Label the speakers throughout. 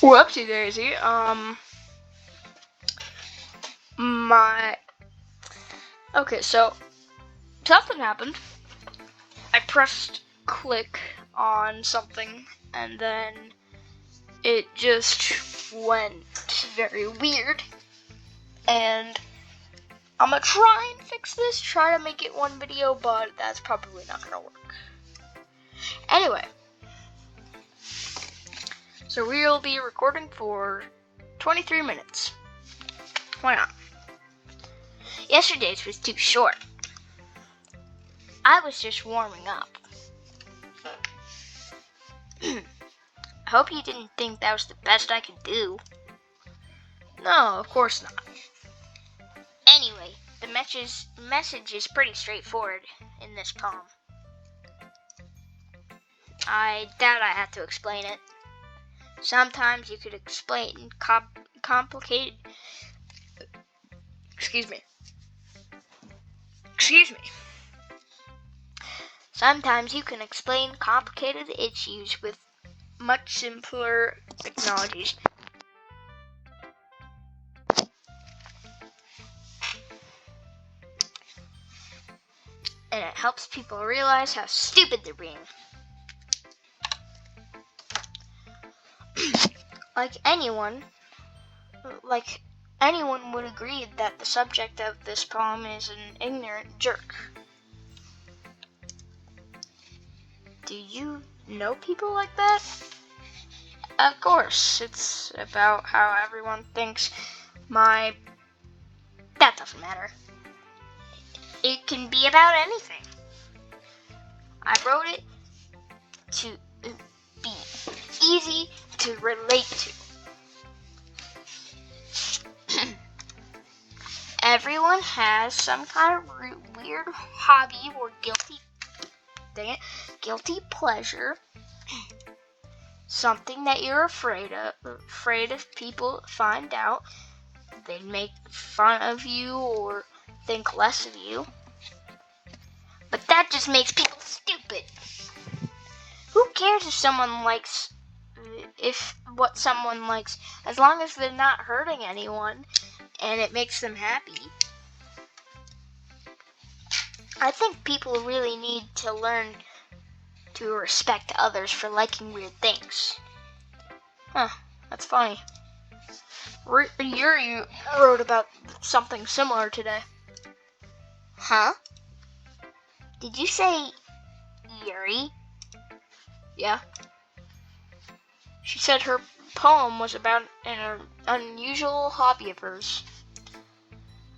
Speaker 1: Whoopsie daisy. Okay, so something happened. I pressed click on something, and then it just went very weird. And I'm gonna try and fix this, try to make it one video, but that's probably not gonna work. Anyway, so we'll be recording for 23 minutes. Why not? Yesterday's was too short. I was just warming up. I hope you didn't think that was the best I could do. No, of course not. Anyway, the message is pretty straightforward in this poem. I doubt I have to explain it. Sometimes you could explain complicated... Excuse me. Sometimes you can explain complicated issues with much simpler technologies. And it helps people realize how stupid they're being. Anyone would agree that the subject of this poem is an ignorant jerk. Do you know people like that? Of course, it's about how everyone thinks that doesn't matter. It can be about anything. I wrote it to be easy to relate to. Everyone has some kind of weird hobby or guilty pleasure. Something that you're afraid if people find out, they'd make fun of you or think less of you. But that just makes people stupid. Who cares if what someone likes, as long as they're not hurting anyone and it makes them happy. I think people really need to learn to respect others for liking weird things. Huh, that's funny. Yuri wrote about something similar today. Huh? Did you say Yuri? Yeah. She said her poem was about an unusual hobby of hers.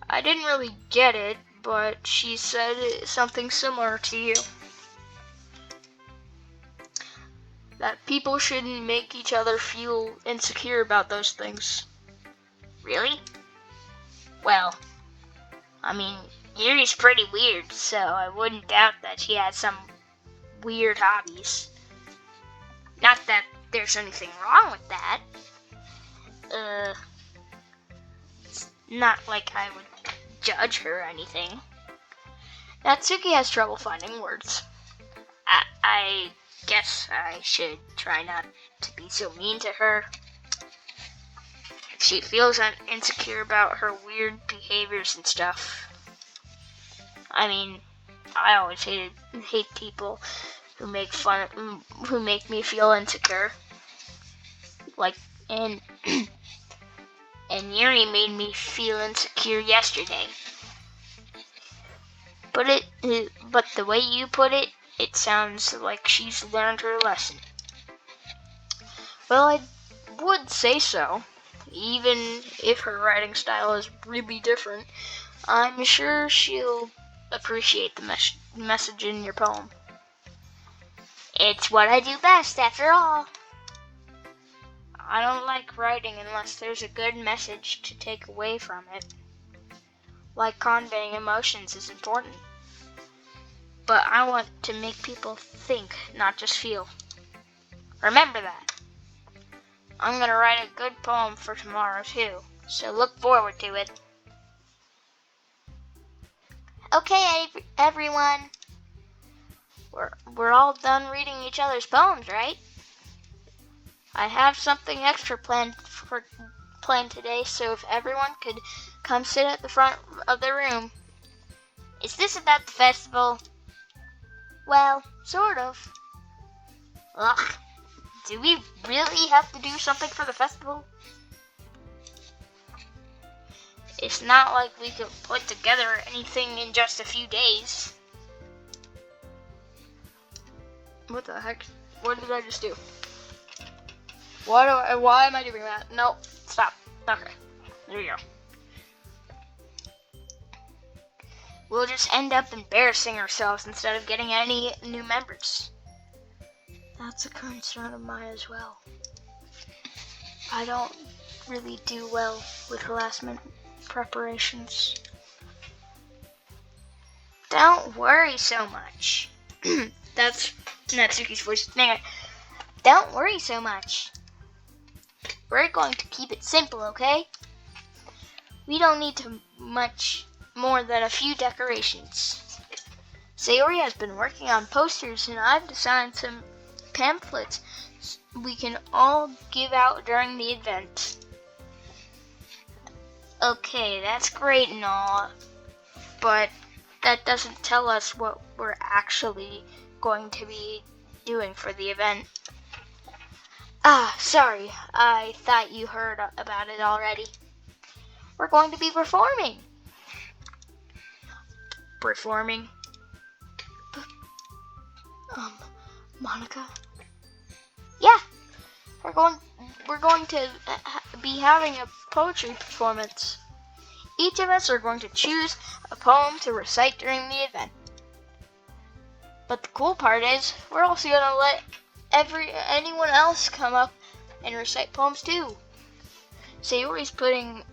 Speaker 1: I didn't really get it, but she said something similar to you. That people shouldn't make each other feel insecure about those things. Really? Well, I mean, Yuri's pretty weird, so I wouldn't doubt that she has some weird hobbies. Not that there's anything wrong with that. It's not like I would judge her or anything. Natsuki has trouble finding words. I guess I should try not to be so mean to her. If she feels insecure about her weird behaviors and stuff. I mean, I always hate people who make me feel insecure. And Yuri made me feel insecure yesterday. But the way you put it, it sounds like she's learned her lesson. Well, I would say so. Even if her writing style is really different, I'm sure she'll appreciate the message in your poem. It's what I do best, after all. I don't like writing unless there's a good message to take away from it. Like conveying emotions is important. But I want to make people think, not just feel. Remember that. I'm going to write a good poem for tomorrow too, so look forward to it. Okay, everyone. We're all done reading each other's poems, right? I have something extra planned today, so if everyone could come sit at the front of the room. Is this about the festival? Well, sort of. Ugh. Do we really have to do something for the festival? It's not like we could put together anything in just a few days. What the heck? What did I just do? Why am I doing that? No, stop. Okay, there you go. We'll just end up embarrassing ourselves instead of getting any new members. That's a concern of mine as well. I don't really do well with last minute preparations. Don't worry so much. That's Natsuki's voice. Anyway, don't worry so much. We're going to keep it simple, okay? We don't need much more than a few decorations. Sayori has been working on posters, and I've designed some pamphlets we can all give out during the event. Okay, that's great and all, but that doesn't tell us what we're actually going to be doing for the event. Sorry, I thought you heard about it already. We're going to be performing. Performing? Monica? Yeah, we're going to be having a poetry performance. Each of us are going to choose a poem to recite during the event. But the cool part is, we're also going to let anyone else come up and recite poems too. Sayori's putting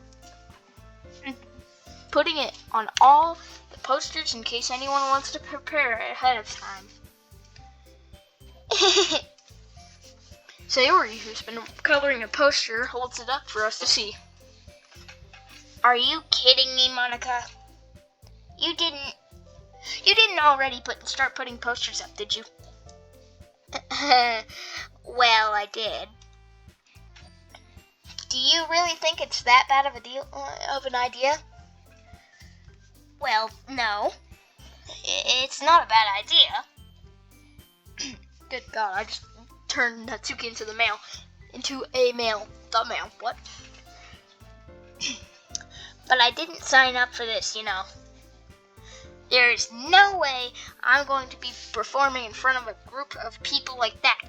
Speaker 1: it on all the posters in case anyone wants to prepare ahead of time. Sayori, who's been coloring a poster, holds it up for us to see. Are you kidding me, Monica? You didn't already start putting posters up, did you? Well, I did. Do you really think it's that bad of an idea? Well, no. It's not a bad idea. Good God, I just turned Natsuki into a male. The male, what? But I didn't sign up for this, you know. There is no way I'm going to be performing in front of a group of people like that.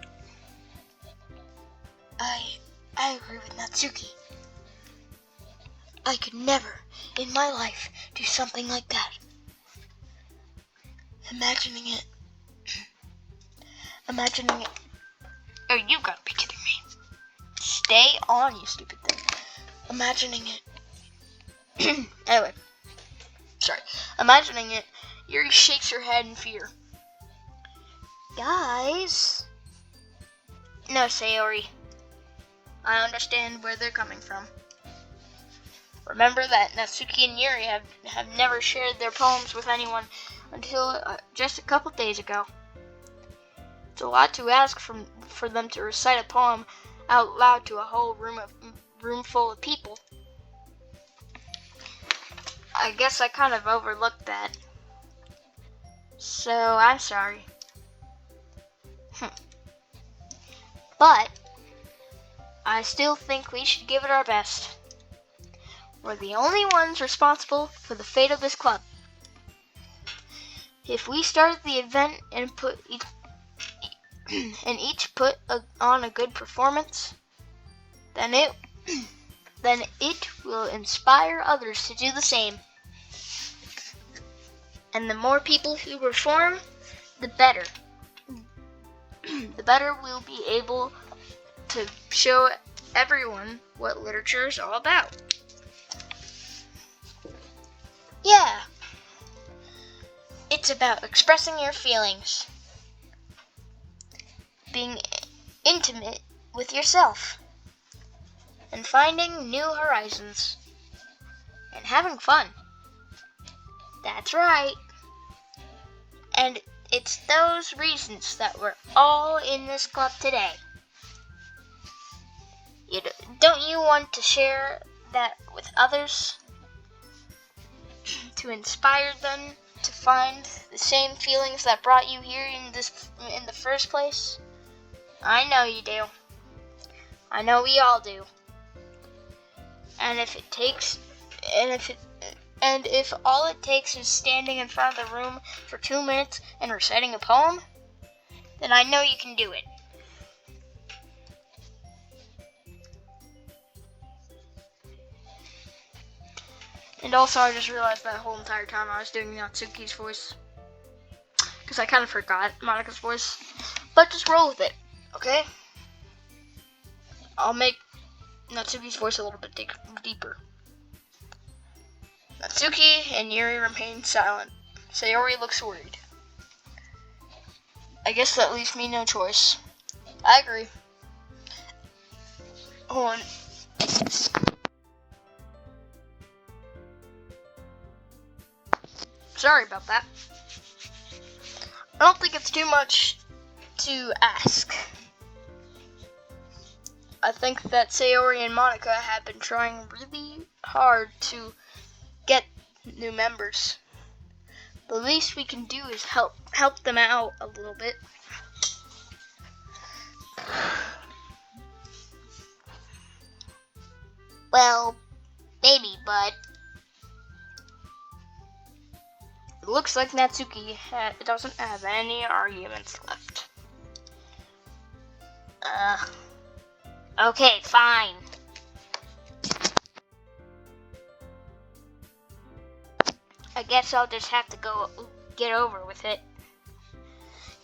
Speaker 1: I agree with Natsuki. I could never in my life do something like that. Imagining it. Oh, you gotta be kidding me. Stay on, you stupid thing. Imagining it. Anyway. Sorry. Imagining it, Yuri shakes her head in fear. Guys. No, Sayori. I understand where they're coming from. Remember that Natsuki and Yuri have never shared their poems with anyone until just a couple days ago. It's a lot to ask for them to recite a poem out loud to a whole room full of people. I guess I kind of overlooked that. So, I'm sorry. But, I still think we should give it our best. We're the only ones responsible for the fate of this club. If we start the event and each put on a good performance, then it will inspire others to do the same. And the more people who perform, the better. The better we'll be able to show everyone what literature is all about. Yeah. It's about expressing your feelings, being intimate with yourself, and finding new horizons, and having fun. That's right. And it's those reasons that we're all in this club today. you want to share that with others to inspire them to find the same feelings that brought you here in the first place? I know you do. I know we all do. And if all it takes is standing in front of the room for 2 minutes and reciting a poem, then I know you can do it. And also, I just realized that whole entire time I was doing Natsuki's voice, because I kind of forgot Monika's voice. But just roll with it, okay? I'll make Natsuki's voice a little bit deeper. Natsuki and Yuri remain silent. Sayori looks worried. I guess that leaves me no choice. I agree. Hold on. Sorry about that. I don't think it's too much to ask. I think that Sayori and Monika have been trying really hard to get new members. The least we can do is help them out a little bit. Well, maybe, but it looks like Natsuki doesn't have any arguments left. Okay, fine. I guess I'll just have to go get over with it.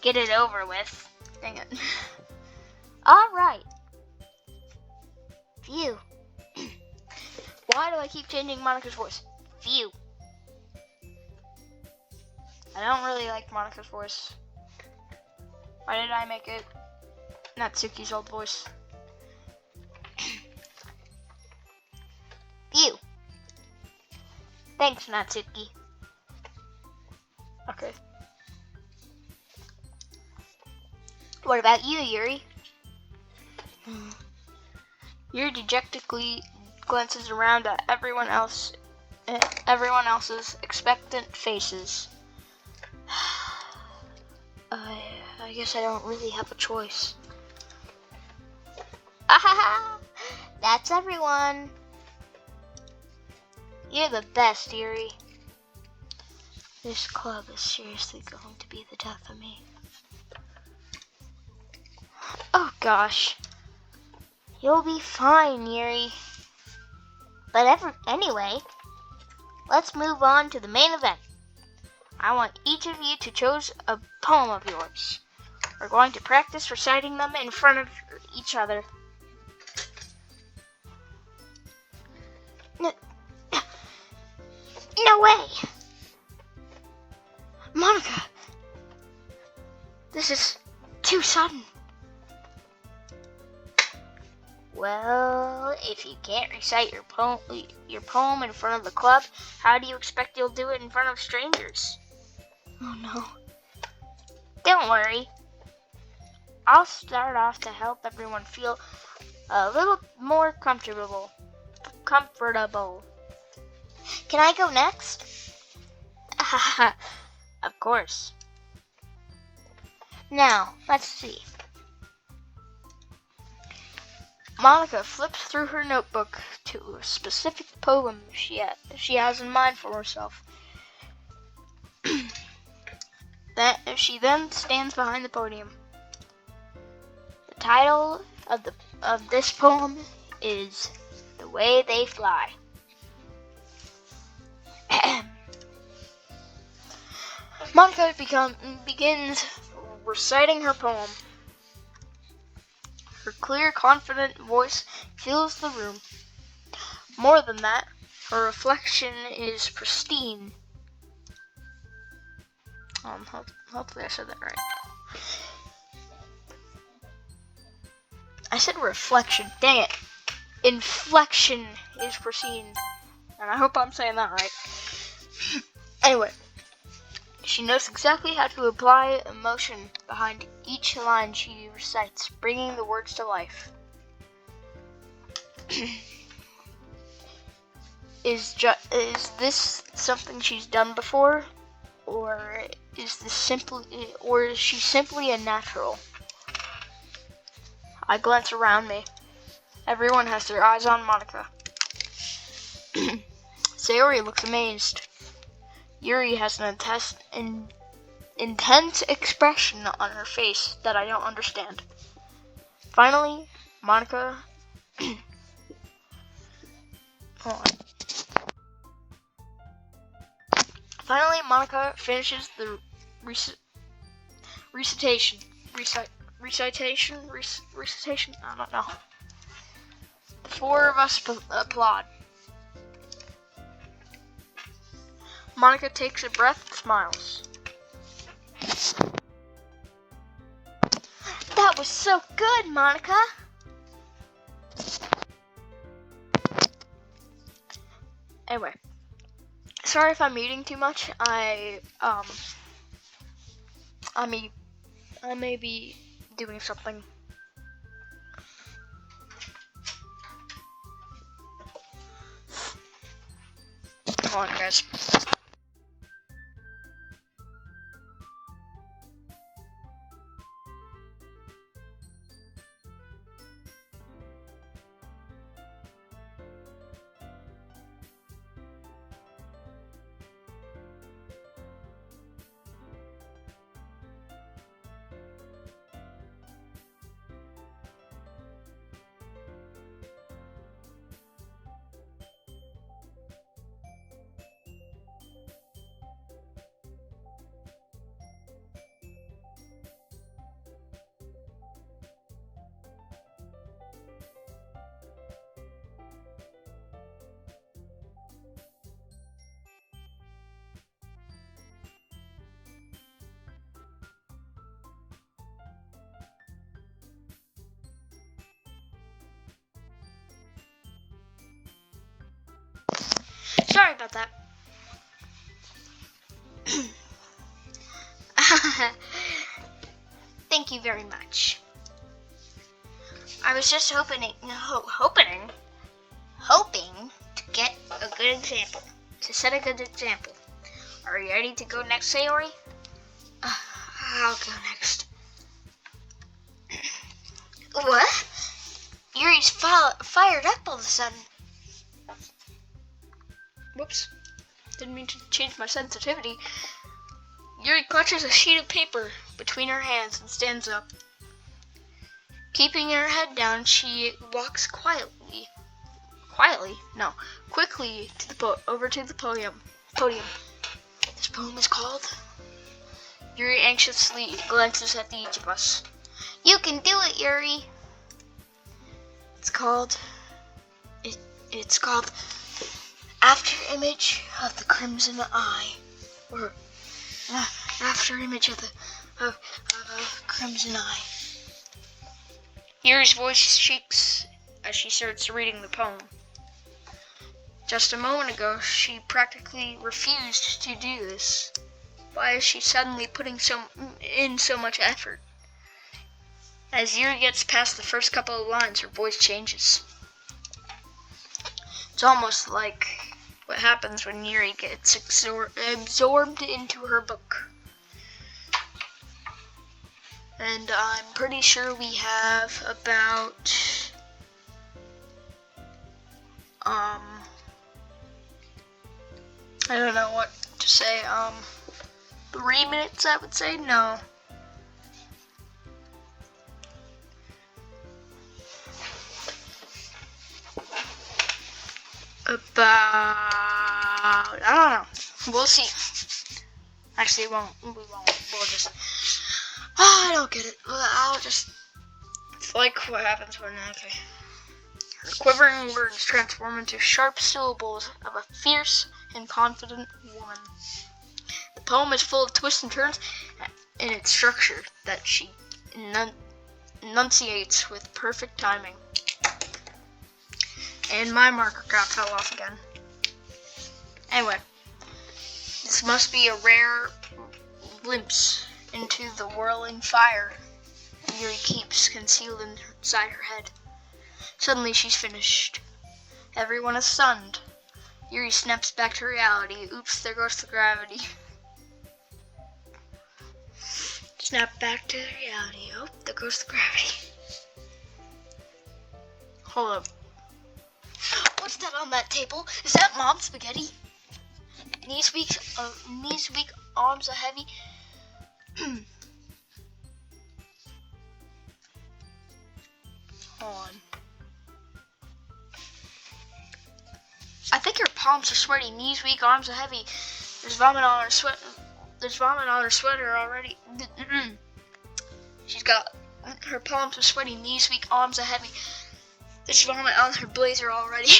Speaker 1: Get it over with. Dang it. Alright. Phew. Why do I keep changing Monika's voice? Phew. I don't really like Monika's voice. Why did I make it Natsuki's old voice? Phew. Thanks, Natsuki. Okay. What about you, Yuri? Yuri dejectedly glances around at everyone else's expectant faces. I guess I don't really have a choice. Ahaha! That's everyone. You're the best, Yuri. This club is seriously going to be the death of me. Oh gosh. You'll be fine, Yuri. But anyway, let's move on to the main event. I want each of you to choose a poem of yours. We're going to practice reciting them in front of each other. No way! Monika! This is too sudden. Well, if you can't recite your poem in front of the club, how do you expect you'll do it in front of strangers? Oh no. Don't worry. I'll start off to help everyone feel a little more comfortable. Can I go next? Of course. Now, let's see. Monika flips through her notebook to a specific poem she has in mind for herself. She then stands behind the podium. The title of this poem is "The Way They Fly." Monika begins reciting her poem. Her clear, confident voice fills the room. More than that, her reflection is pristine. Hopefully I said that right. I said reflection. Dang it. Inflection is pristine. And I hope I'm saying that right. Anyway, she knows exactly how to apply emotion behind each line she recites, bringing the words to life. is this something she's done before, or is she simply a natural? I glance around me. Everyone has their eyes on Monica. Sayori looks amazed. Yuri has an intense expression on her face that I don't understand. Finally, Monica... Hold on. Finally, Monica finishes the recitation. I don't know. The four of us applaud. Monica takes a breath and smiles. That was so good, Monica. Anyway, sorry if I'm eating too much. I may be doing something. Hold on, guys. Sorry about that. Thank you very much. I was just hoping to get a good example, to set a good example. Are you ready to go next, Sayori? I'll go next. What? Yuri's fired up all of a sudden. Whoops. Didn't mean to change my sensitivity. Yuri clutches a sheet of paper between her hands and stands up. Keeping her head down, she walks quickly over to the podium. This poem is called... Yuri anxiously glances at each of us. You can do it, Yuri. It's called After Image of the Crimson Eye, or After Image of a Crimson Eye. Yuri's voice shakes as she starts reading the poem. Just a moment ago, she practically refused to do this. Why is she suddenly putting in so much effort? As Yuri gets past the first couple of lines, her voice changes. It's almost like what happens when Yuri gets absorbed into her book. And I'm pretty sure we have about I don't know what to say, 3 minutes, I would say. No. About, I don't know. We'll see. Actually, we won't. We'll just, I don't get it. I'll just, it's like what happens when, okay. Her quivering words transform into sharp syllables of a fierce and confident woman. The poem is full of twists and turns in its structure that she enunciates with perfect timing. And my marker fell off again. Anyway, this must be a rare glimpse into the whirling fire Yuri keeps concealed inside her head. Suddenly she's finished. Everyone is stunned. Yuri snaps back to reality. Oops, there goes the gravity. Snap back to reality. Oh, there goes the gravity. Hold up. What's that on that table? Is that mom's spaghetti? Knees weak, arms are heavy. Hold on. I think her palms are sweaty. Knees weak, arms are heavy. There's vomit on her sweater already. She's got her palms are sweaty. Knees weak, arms are heavy. There's vomit on her blazer already.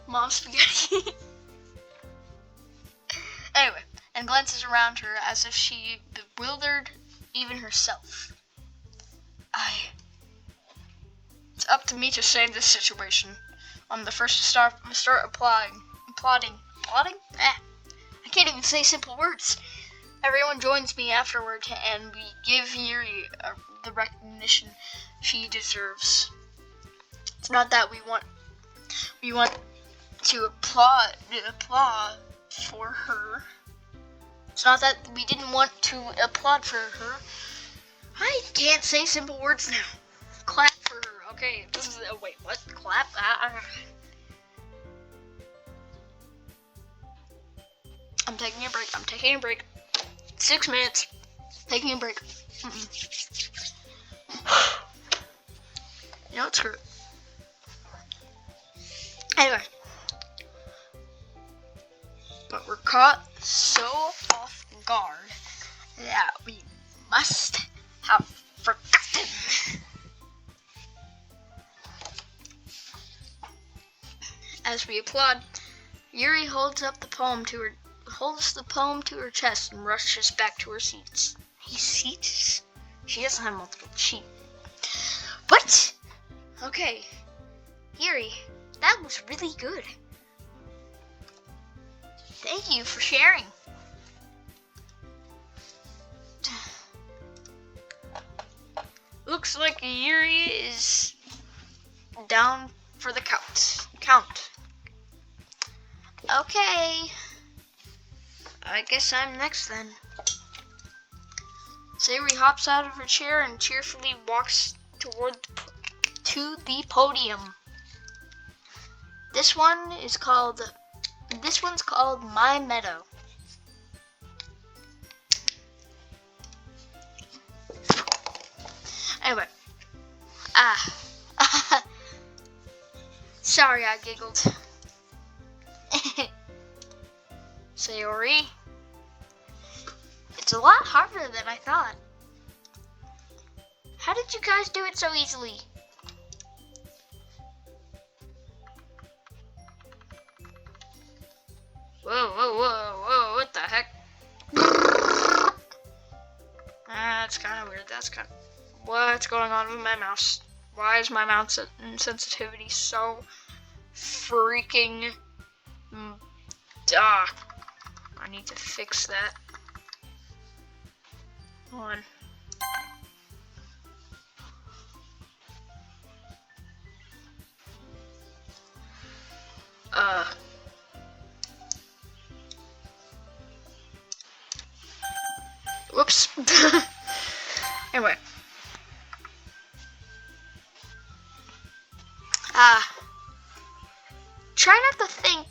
Speaker 1: Mom's spaghetti. Anyway, and glances around her as if she bewildered even herself. It's up to me to save this situation. I'm the first to start plotting. I can't even say simple words. Everyone joins me afterward, and we give Yuri the recognition she deserves. It's not that we want to applaud for her. It's not that we didn't want to applaud for her. I can't say simple words now. Clap for her. Okay, this is wait, what? Clap? I'm taking a break. 6 minutes. Taking a break. You know what? Screw it. Anyway. But we're caught so off guard that we must have forgotten. As we applaud, Yuri holds the poem to her chest and rushes back to her seats. Seats? She doesn't have multiple sheets. What? Okay. Yuri, that was really good. Thank you for sharing. Looks like Yuri is down for the count. Okay. I guess I'm next then. Sayori hops out of her chair and cheerfully walks to the podium. This one's called My Meadow. Anyway. Sorry I giggled. Sayori, it's a lot harder than I thought. How did you guys do it so easily? Whoa, what the heck? That's kind of weird. What's going on with my mouse? Why is my mouse sensitivity so freaking... I need to fix that. Hold on. Whoops. Anyway. Try not to think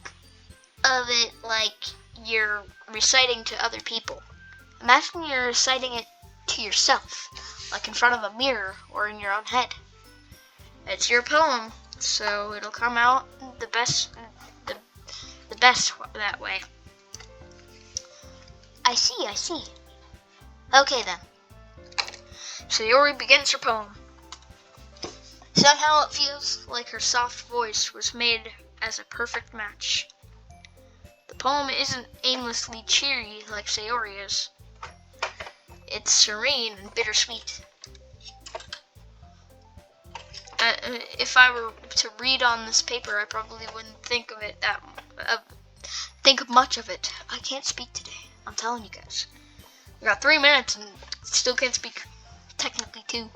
Speaker 1: of it like you're reciting to other people. Imagine you're reciting it to yourself, like in front of a mirror or in your own head. It's your poem, so it'll come out the best that way. I see. Okay then. Sayori begins her poem. Somehow it feels like her soft voice was made as a perfect match. The poem isn't aimlessly cheery like Sayori is. It's serene and bittersweet. If I were to read on this paper, I probably wouldn't think of it think much of it. I can't speak today. I'm telling you guys. We got 3 minutes and still can't speak. Technically 2.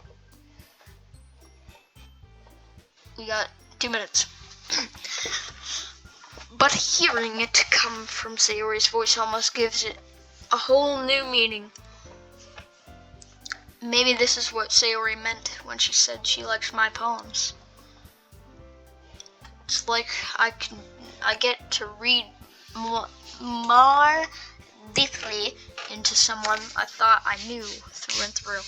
Speaker 1: We got 2 minutes. But hearing it come from Sayori's voice almost gives it a whole new meaning. Maybe this is what Sayori meant when she said she likes my poems. It's like I get to read more deeply into someone I thought I knew through and through.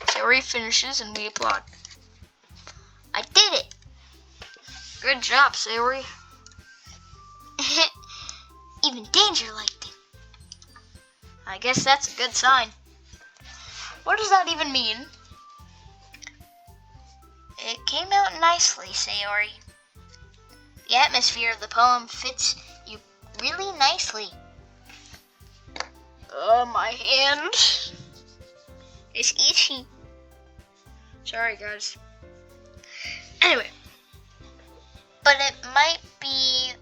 Speaker 1: Sayori finishes and we applaud. I did it! Good job, Sayori. Even Danger liked it. I guess that's a good sign. What does that even mean? It came out nicely, Sayori. The atmosphere of the poem fits you really nicely. My hand is itchy. Sorry, guys. Anyway. But it might be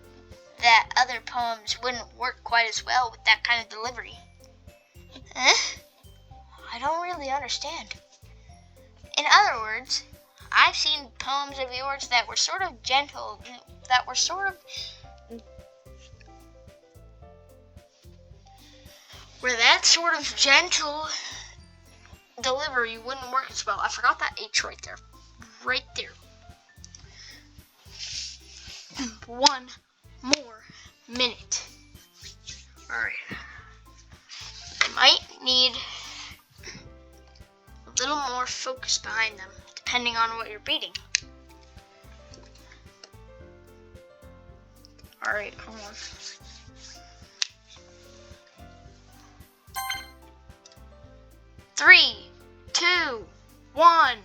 Speaker 1: that other poems wouldn't work quite as well with that kind of delivery. I don't really understand. In other words, I've seen poems of yours that were sort of gentle, where that sort of gentle delivery wouldn't work as well. I forgot that H right there. Right there. 1 more minute. Alright. They might need a little more focus behind them, depending on what you're reading. Alright, hold on. 3, 2, 1.